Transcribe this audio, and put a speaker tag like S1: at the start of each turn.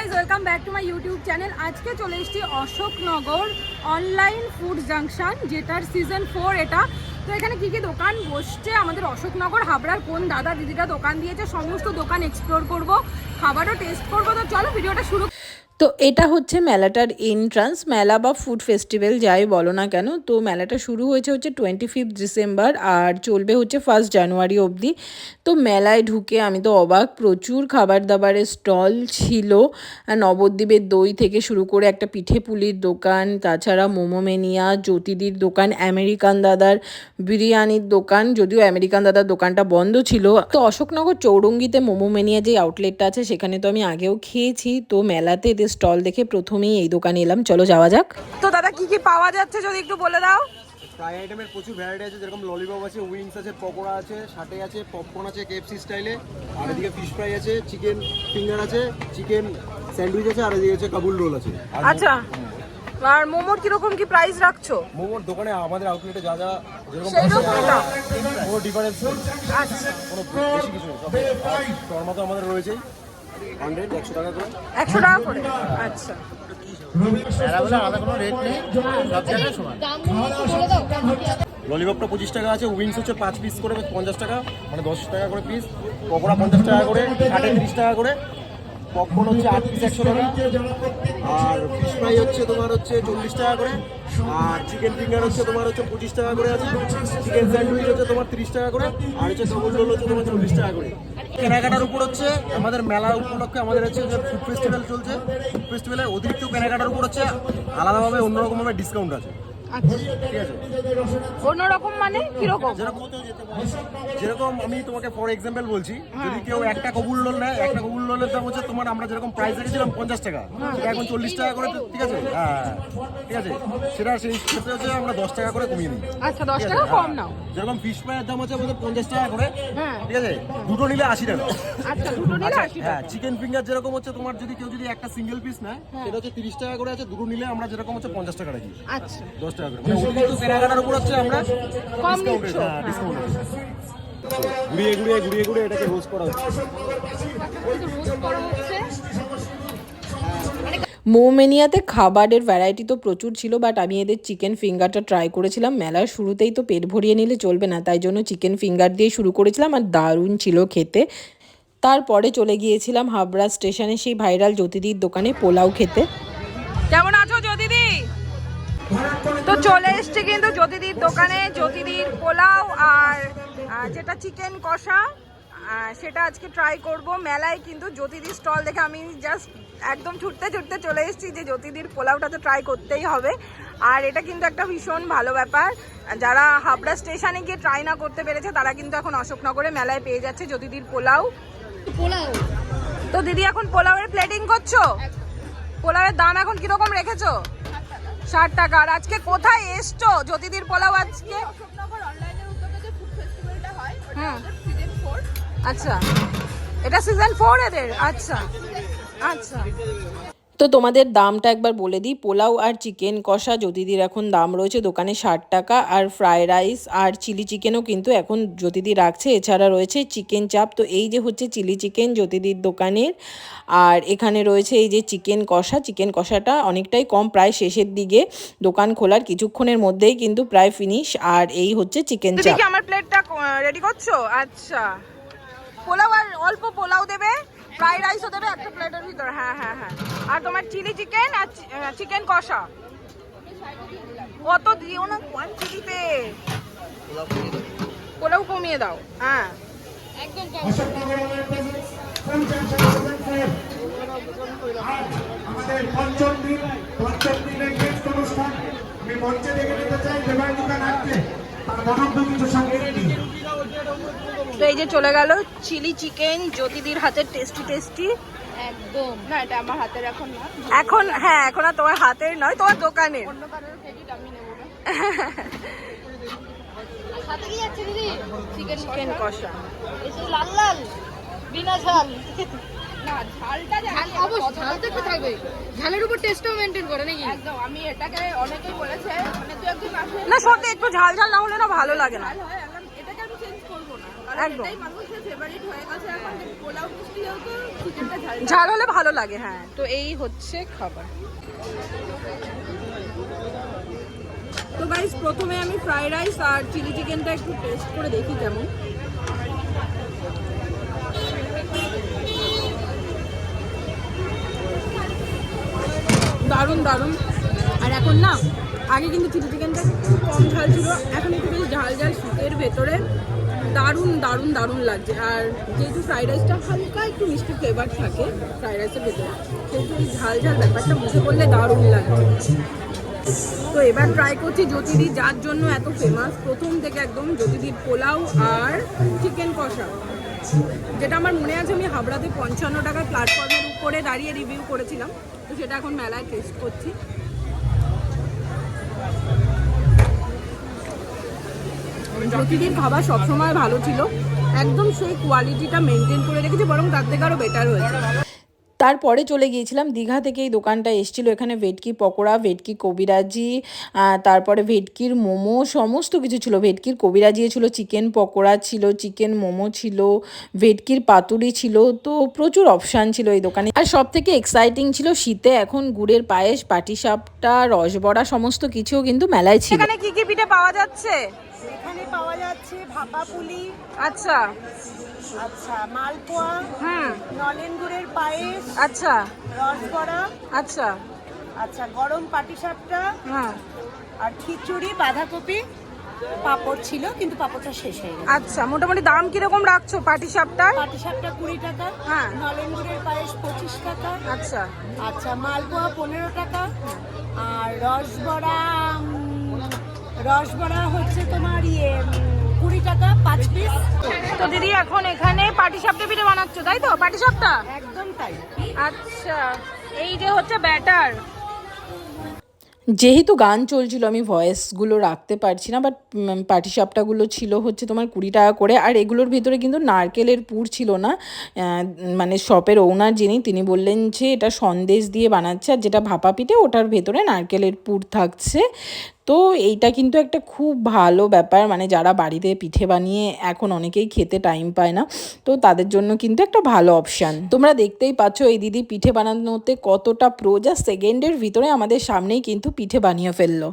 S1: Guys, welcome back to my YouTube channel. আজকে চলে এসেছি অশোকনগর অনলাইন ফুড জাংশন, যেটার সিজন 4 এটা। তো এখানে কি কি দোকান বসছে, আমাদের অশোকনগর হাবড়ার কোন দাদা দিদিরা দোকান দিয়েছে, সমস্ত দোকান এক্সপ্লোর করব, খাবারও টেস্ট করবো। তো চলো ভিডিওটা শুরু।
S2: তো এটা হচ্ছে মেলাটার এন্ট্রান্স, মেলা বা ফুড ফেস্টিভ্যাল যাই বলো না কেন। তো মেলাটা শুরু হয়েছে 25 ডিসেম্বর আর চলবে হচ্ছে 1 জানুয়ারি অবধি। তো মেলায় ঢুকে আমি তো অবাক, প্রচুর খাবার দাবারের স্টল ছিল। নবদ্বীপের দই থেকে শুরু করে একটা পিঠে পুলির দোকান, তাছাড়া মোমোমেনিয়া, জ্যোতিদির দোকান, আমেরিকান দাদার বিরিয়ানির দোকান, যদিও আমেরিকান দাদার দোকানটা বন্ধ ছিল। তো অশোকনগর চৌরঙ্গিতে মোমোমেনিয়া যে আউটলেটটা আছে সেখানে তো আমি আগেও খেয়েছি। তো মেলাতে এদের স্টল দেখে প্রথমেই এই দোকানে এলাম, চলো যাওয়া যাক।
S1: তো দাদা কি কি পাওয়া যাচ্ছে যদি একটু বলে দাও।
S3: ফ্রাই আইটেমের প্রচুর ভ্যারাইটি আছে, যেরকম ললিপপ আছে, উইংস আছে, পকোড়া আছে, সাটে আছে, পপকর্ন আছে কেএফসি স্টাইলে, আর এদিকে ফিশ ফ্রাই আছে, চিকেন ফিঙ্গার আছে, চিকেন স্যান্ডউইচ আছে, আর এদিকে হচ্ছে কাবুল রোল আছে।
S1: আচ্ছা, আর মোমোর কিরকম কি প্রাইস রাখছো?
S3: মোমোর দোকানে আমাদের আউটলেটে যা যা যেরকম কোনো ডিফারেন্স নেই,
S1: আচ্ছা,
S3: কোনো বেশি কিছু নেই। শর্মা তো আমাদের রয়েছেই 100 টাকা করে।
S1: 100 টাকা করে, আচ্ছা।
S3: ললিপপটা 25 টাকা আছে, উইংস হচ্ছে 5 পিস করে 50 টাকা, মানে 10 টাকা করে পিস, পকোড়া 50 টাকা করে, কাটে 30 টাকা করে, পপকর্ন হচ্ছে 8 পিস 100 টাকা, আর ফিশ ফ্রাই হচ্ছে তোমার হচ্ছে 40 টাকা করে, আর চিকেন ফিঙ্গার হচ্ছে তোমার হচ্ছে 25 টাকা করে আছে, চিকেন স্যান্ডউইচ হচ্ছে তোমার 30 টাকা করে, আর হচ্ছে কাবুল রোল হচ্ছে তোমার 40 টাকা করে। কেনাকাটার উপর হচ্ছে আমাদের মেলা উপলক্ষে আমাদের হচ্ছে যে ফুড ফেস্টিভ্যাল চলছে, ফুড ফেস্টিভ্যালের অতিরিক্ত কেনাকাটার উপর হচ্ছে আলাদাভাবে অন্যরকমভাবে ডিসকাউন্ট আছে।
S1: আচ্ছা,
S3: ঠিক আছে,
S1: অন্যরকম মানে কিরকম?
S3: যেরকম আমি তোমাকে ফর এক্সাম্পল বলছি, যদি কেউ একটা কবুল রোল নেয়, একটা কবুল রোলের দাম হচ্ছে তোমার, আমরা যেরকম প্রাইস রেখেছিলাম 50 টাকা, সেটা এখন 40 টাকা করে। ঠিক আছে, হ্যাঁ ঠিক আছে, সেটা সেই ক্ষেত্রে হচ্ছে আমরা 10 টাকা করে কমিয়ে নিই।
S1: আচ্ছা, 10 টাকা কম নাও।
S3: যেরকম ফিশ ফ্রাইয়ের দাম হচ্ছে আমাদের 50 টাকা করে,
S1: হ্যাঁ
S3: ঠিক আছে, দুটো নিলে 80 টাকা।
S1: আচ্ছা, দুটো নিলে 80
S3: হ্যাঁ,
S1: টাকা।
S3: চিকেন ফিঙ্গার যেরকম হচ্ছে তোমার, যদি কেউ যদি একটা সিঙ্গেল পিস নেয় সেটা হচ্ছে 30 টাকা করে আছে, দুটো নিলে আমরা যেরকম হচ্ছে 50 টাকা রাখি।
S1: আচ্ছা,
S3: 10 টাকা করে, মানে অতিরিক্ত কেনাকাটার উপর হচ্ছে আমরা
S1: কম
S3: ডিসকাউন্ট,
S1: নিচ্ছ।
S3: হ্যাঁ ডিসকাউন্ট। ঘুরিয়ে ঘুরিয়ে এটাকে রোজ করা হচ্ছে।
S2: মোমেনিয়াতে খাবারের ভ্যারাইটি তো প্রচুর ছিল, বাট আমি এদের চিকেন ফিঙ্গারটা ট্রাই করেছিলাম। মেলার শুরুতেই তো পেট ভরিয়ে নিলে চলবে না, তাই জন্য চিকেন ফিঙ্গার দিয়ে শুরু করেছিলাম, আর দারুণ ছিল খেতে। তারপরে চলে গিয়েছিলাম হাবড়া স্টেশনে সেই ভাইরাল জ্যোতিদির দোকানে পোলাও খেতে।
S1: কেমন আছো জ্যোতিদি? তো চলে এসছে কিন্তু জ্যোতিদির দোকানে, জ্যোতিদির পোলাও আর যেটা চিকেন কষা, সেটা আজকে ট্রাই করব। মেলায় কিন্তু জ্যোতিদির স্টল দেখে আমি জাস্ট একদম ছুটতে ছুটতে চলে এসেছি যে জ্যোতিদির পোলাওটা তো ট্রাই করতেই হবে। আর এটা কিন্তু একটা ভীষণ ভালো ব্যাপার, যারা হাবড়া স্টেশনে গিয়ে ট্রাই না করতে পেরেছে তারা কিন্তু এখন অশোকনগরে মেলায় পেয়ে যাচ্ছে জ্যোতিদির পোলাও। তো দিদি এখন পোলাওয়ের প্লেটিং করছো? পোলাওয়ের দাম এখন কিরকম রেখেছো? 60 টাকা। আর আজকে কোথায় এসছো জ্যোতিদির পোলাও আজকে? আচ্ছা, এটা সিজন 4 এদের। আচ্ছা আচ্ছা,
S2: তো তোমাদের দামটা একবার বলে দিই। পোলাও আর চিকেন কষা জ্যোতিদির এখন দাম রয়েছে দোকানে 60 টাকা, আর ফ্রাইড রাইস আর চিলি চিকেনও কিন্তু এখন জ্যোতিদি রাখছে। এছাড়া রয়েছে চিকেন চাপ। তো এই যে হচ্ছে চিলি চিকেন জ্যোতিদির দোকানের, আর এখানে রয়েছে এই যে চিকেন কষা। চিকেন কষাটা অনেকটাই কম, প্রায় শেষের দিকে, দোকান খোলার কিছুক্ষণের মধ্যেই কিন্তু প্রায় ফিনিশ। আর এই হচ্ছে চিকেন চাপ।
S1: কি আমার প্লেটটা রেডি করছো? আচ্ছা, পোলাও আর অল্প পোলাও দেবে, ফ্রাইড রাইসও দেবে একটা প্লেটের ভিতর। হ্যাঁ হ্যাঁ হ্যাঁ, আর তোমার চিলি চিকেন আর চিকেন কষা। অত দিও না কোয়ান্টিটিতে, পোলাও কমিয়ে দাও। হ্যাঁ একদম কম।
S4: আমাদের পঞ্চম দিনের নেক্সট অনুষ্ঠান আমি মঞ্চে দেখে নিতে চাই দেবাই দোকান আসছে, তার মনজ্ঞ কিছু সঙ্গীত নিয়ে।
S1: তো এই যে চলে গেল চিলি চিকেন জ্যোতিদির হাতের, টেস্টি টেস্টি একদম। না এটা আমার হাতের এখন না, এখন হ্যাঁ এখন আর তোমার হাতের নয়, তোমার দোকানের। অন্য কারোর ক্রেডিট আমি নেব না। সাথে কি যাচ্ছে দিদি? চিকেন কষা, এই লাল লাল বিনা ঝাল। না ঝালটা অবশ্যই, ঝাল তো একটু থাকবে, ঝালের উপর টেস্টও মেইনটেইন করে নাকি? একদম। আমি এটাকে অনেকেই বলেছে, মানে তুই একদম না সত্যি একটু ঝাল ঝাল না হলে না ভালো লাগে না। এটাকে আমি চেঞ্জ করব না, একদম
S5: এটাই মানুষের ফেভারিট হয়ে গেছে এখন, পোলাও মিষ্টি যেহেতু চিকেনটা ঝাল
S1: ঝাল হলে ভালো লাগে। হ্যাঁ, তো এই হচ্ছে খাবার। তো গাইস, প্রথমে আমি ফ্রাইড রাইস আর চিলি চিকেনটা একটু টেস্ট করে দেখি কেমন। দারুণ দারুণ। আর এখন না, আগে কিন্তু চিলি চিকেনটা একটু কম ঝাল ছিল, এখন একটু বেশ ঝাল ঝাল শীতের ভেতরে দারুণ দারুণ দারুণ লাগছে। আর যেহেতু ফ্রাইড রাইসটা হালকা একটু মিষ্টি ফ্লেভার থাকে ফ্রাইড রাইসের ভেতরে, সেহেতু এই ঝাল ঝাল ব্যাপারটা মুখে করলে দারুণ লাগছে। তো এবার ট্রাই করছি জ্যোতিদি, যার জন্য এত ফেমাস প্রথম থেকে একদম, জ্যোতিদির পোলাও আর চিকেন কষা, যেটা আমার মনে আছে আমি হাবড়াতে 55 টাকার প্ল্যাটফর্মের উপরে দাঁড়িয়ে রিভিউ করেছিলাম। তো সেটা এখন মেলায় টেস্ট করছি। জ্যোতিদির খাবার সবসময় ভালো ছিল, একদম সেই কোয়ালিটিটা মেনটেন করে রেখেছে, বরং তার থেকে আরও বেটার হয়েছে।
S2: তারপরে চলে গিয়েছিলাম দীঘা থেকে। এই দোকানটা এসেছিল, এখানে ভেটকি পকোড়া, ভেটকি কবিরাজি, তারপরে ভেটকির মোমো, সমস্ত কিছু ছিল। ভেটকির কবিরাজি ছিল, চিকেন পকোড়া ছিল, চিকেন মোমো ছিল, ভেটকির পাতুরি ছিল। তো প্রচুর অপশান ছিল এই দোকানে। আর সব থেকে এক্সাইটিং ছিল শীতে এখন গুড়ের পায়েস, পাটিসাপটা, রসবড়া সমস্ত কিছুও কিন্তু মেলায় ছিল।
S1: এখানে কি কি পিঠে পাওয়া যাচ্ছে?
S5: এখানে পাওয়া যাচ্ছে ভাপা পুলি,
S1: আচ্ছা
S5: আচ্ছা মালপোয়া, নলেন গুড়ের পায়েস,
S1: আচ্ছা
S5: রসবড়া,
S1: আচ্ছা
S5: আচ্ছা গরম পাটিসাপটা,
S1: হ্যাঁ
S5: আর খিচুড়ি, বাঁধাকপি, পাঁপড় ছিল কিন্তু পাঁপড়টা শেষ হয়ে গেছে।
S1: আচ্ছা, মোটামুটি দাম কিরকম রাখছো পাটিসাপটার?
S5: পাটিসাপটা 20 টাকা,
S1: হ্যাঁ।
S5: নলেন গুড়ের পায়েস 25 টাকা,
S1: আচ্ছা
S5: আচ্ছা মালপোয়া 15 টাকা, আর রসবড়া হচ্ছে তোমার 20 টাকা 5 পিস।
S1: তো দিদি এখন এখানে পাটিসাপটা পিঠে বানাচ্ছো তাই তো? পাটিসাপটা
S5: একদম তাই।
S1: আচ্ছা, এই যে হচ্ছে ব্যাটার।
S2: যেহেতু গান চলছিল আমি ভয়েসগুলো রাখতে পারছি না, বাট পাটিসাপটাগুলো ছিল হচ্ছে তোমার 20 টাকা করে। আর এগুলোর ভিতরে কিন্তু নারকেলের পুর ছিল না, মানে শপের ওনার যিনি তিনি বললেন যে এটা সন্দেশ দিয়ে বানাচ্ছে, আর যেটা ভাপা পিঠে ওটার ভেতরে নারকেলের পুর থাকছে। তো এইটা কিন্তু একটা খুব ভালো ব্যাপার, মানে যারা বাড়িতে পিঠে বানিয়ে এখন অনেকেই খেতে টাইম পায় না, তো তাদের জন্য কিন্তু একটা ভালো অপশান। তোমরা দেখতেই পাচ্ছ এই দিদি পিঠে বানানোতে কতটা প্রো, যা সেকেন্ডের ভিতরে আমাদের সামনেই কিন্তু পিঠে বানিয়ে ফেললো।